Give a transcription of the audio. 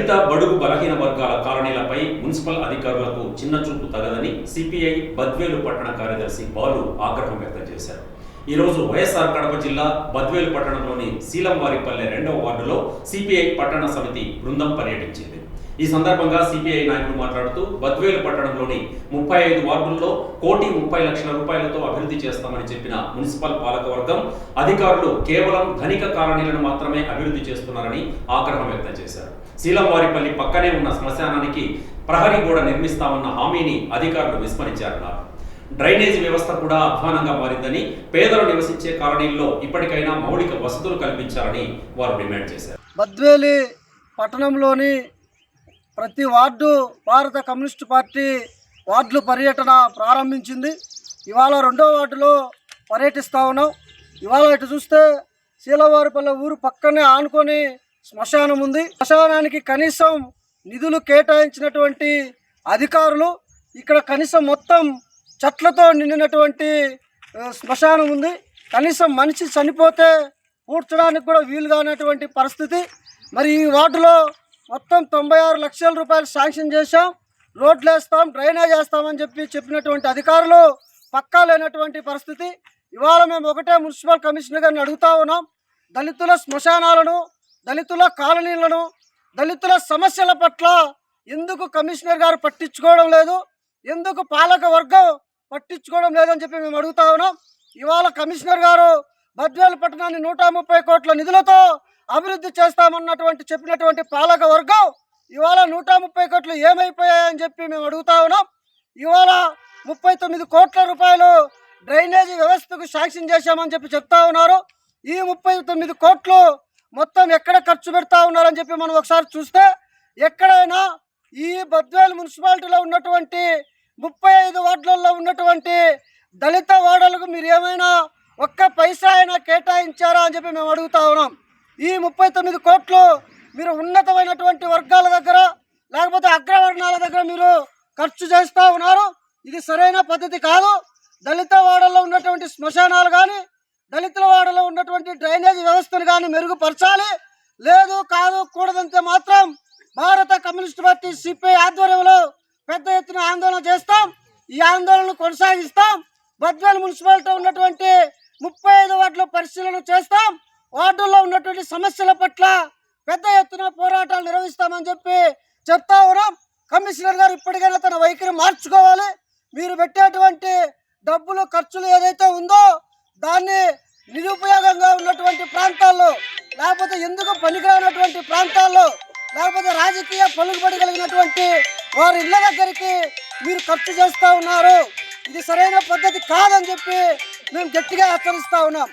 దళిత బడుగు బలహీన వర్గాల కాలనీలపై మున్సిపల్ అధికారులకు చిన్న చూపు తగదని సిపిఐ బద్వేలు పట్టణ కార్యదర్శి బాలు ఆగ్రహం వ్యక్తం చేశారు. ఈ రోజు వైఎస్ఆర్ కడప జిల్లా బద్వేలు పట్టణంలోని శీలంవారిపల్లె 2వ వార్డులో సిపిఐ పట్టణ సమితి బృందం పర్యటించింది. ఈ సందర్భంగా సిపిఐ నాయకులు మాట్లాడుతూ బద్వేలు పట్టణంలోని 35 వార్డుల్లో ₹1,30,00,000 అభివృద్ధి చేస్తామని చెప్పిన మున్సిపల్ పాలకవర్గం అధికారులు కేవలం ధనిక కాలనీలను మాత్రమే అభివృద్ధి చేస్తున్నారని ఆగ్రహం వ్యక్తం చేశారు. శీలంవారిపల్లి పక్కనే ఉన్న శ్మశానానికి ప్రహరీ గోడ నిర్మిస్తామన్న హామీని అధికారులు విస్మరించారన్నారు. డ్రైనేజీ వ్యవస్థ కూడా అధ్వానంగా మారిందని, పేదలు నివసించే కాలనీల్లో ఇప్పటికైనా మౌలిక వసతులు కల్పించాలని వారు డిమాండ్ చేశారు. బద్వేలి పట్టణంలోని ప్రతి వార్డు భారత కమ్యూనిస్టు పార్టీ వార్డులు పర్యటన ప్రారంభించింది. ఇవాళ 2వ వార్డులో పర్యటిస్తూ ఉన్నాం. ఇవాళ ఇటు చూస్తే శీలవారిపల్లె ఊరు పక్కనే ఆనుకొని శ్మశానం ఉంది. శ్మశానానికి కనీసం నిధులు కేటాయించినటువంటి అధికారులు ఇక్కడ కనీసం మొత్తం చెట్లతో నిండినటువంటి శ్మశానం ఉంది. కనీసం మనిషి చనిపోతే పూడ్చడానికి కూడా వీలుగానటువంటి పరిస్థితి. మరి ఈ వార్డులో మొత్తం ₹96 లక్షల శాంక్షన్ చేశాం, రోడ్లు వేస్తాం, డ్రైనేజ్ వేస్తామని చెప్పినటువంటి అధికారులు పక్కా లేనటువంటి పరిస్థితి. ఇవాళ మేము ఒకటే మున్సిపల్ కమిషనర్ గారిని అడుగుతా ఉన్నాం. దళితుల శ్మశానాలను, దళితుల కాలనీలను, దళితుల సమస్యల పట్ల ఎందుకు కమిషనర్ గారు పట్టించుకోవడం లేదు, ఎందుకు పాలక వర్గం పట్టించుకోవడం లేదని చెప్పి మేము అడుగుతా ఉన్నాం. ఇవాళ కమిషనర్ గారు బద్వేలు పట్టణాన్ని 130 కోట్ల నిధులతో అభివృద్ధి చేస్తామన్నటువంటి చెప్పినటువంటి పాలక వర్గం ఇవాళ 130 కోట్లు ఏమైపోయాయని చెప్పి మేము అడుగుతా ఉన్నాం. ఇవాళ ₹39 కోట్ల డ్రైనేజీ వ్యవస్థకు శాంక్షన్ చేశామని చెప్పి చెప్తా ఉన్నారు. ఈ 39 కోట్లు మొత్తం ఎక్కడ ఖర్చు పెడతా ఉన్నారని చెప్పి మనం ఒకసారి చూస్తే, ఎక్కడైనా ఈ బద్వేలు మున్సిపాలిటీలో ఉన్నటువంటి 35 వార్డులలో ఉన్నటువంటి దళిత వార్డులకు మీరు ఏమైనా ఒక్క పైసా అయినా కేటాయించారా అని చెప్పి మేము అడుగుతా ఉన్నాం. ఈ 39 కోట్లు మీరు ఉన్నతమైనటువంటి వర్గాల దగ్గర, లేకపోతే అగ్రవర్ణాల దగ్గర మీరు ఖర్చు చేస్తూ ఉన్నారు. ఇది సరైన పద్ధతి కాదు. దళిత వాడల్లో ఉన్నటువంటి శ్మశానాలు కానీ, దళితుల వాడలో ఉన్నటువంటి డ్రైనేజీ వ్యవస్థను కానీ మెరుగుపరచాలి. లేదు కాదు కూడదంతే మాత్రం భారత కమ్యూనిస్ట్ పార్టీ సిపిఐ ఆధ్వర్యంలో పెద్ద ఎత్తున ఆందోళన చేస్తాం. ఈ ఆందోళనను కొనసాగిస్తాం. బద్వేలు మున్సిపాలిటీ ఉన్నటువంటి 35 వార్డుల పరిశీలన చేస్తాం. వార్డుల్లో ఉన్నటువంటి సమస్యల పట్ల పెద్ద ఎత్తున పోరాటాలు నిర్వహిస్తామని చెప్పి చెప్తా ఉన్నాం. కమిషనర్ గారు ఇప్పటికైనా తన వైఖరి మార్చుకోవాలి. మీరు పెట్టేటువంటి డబ్బులు ఖర్చులు ఏదైతే ఉందో దాన్ని నిరుపయోగంగా ఉన్నటువంటి ప్రాంతాల్లో, లేకపోతే ఎందుకు పనికిరానటువంటి ప్రాంతాల్లో, లేకపోతే రాజకీయ పలుకుబడి కలిగినటువంటి వారి ఇళ్ల దగ్గరికి మీరు ఖర్చు చేస్తూ ఉన్నారు. ఇది సరైన పద్ధతి కాదని చెప్పి మేము గట్టిగా హెచ్చరిస్తూ ఉన్నాం.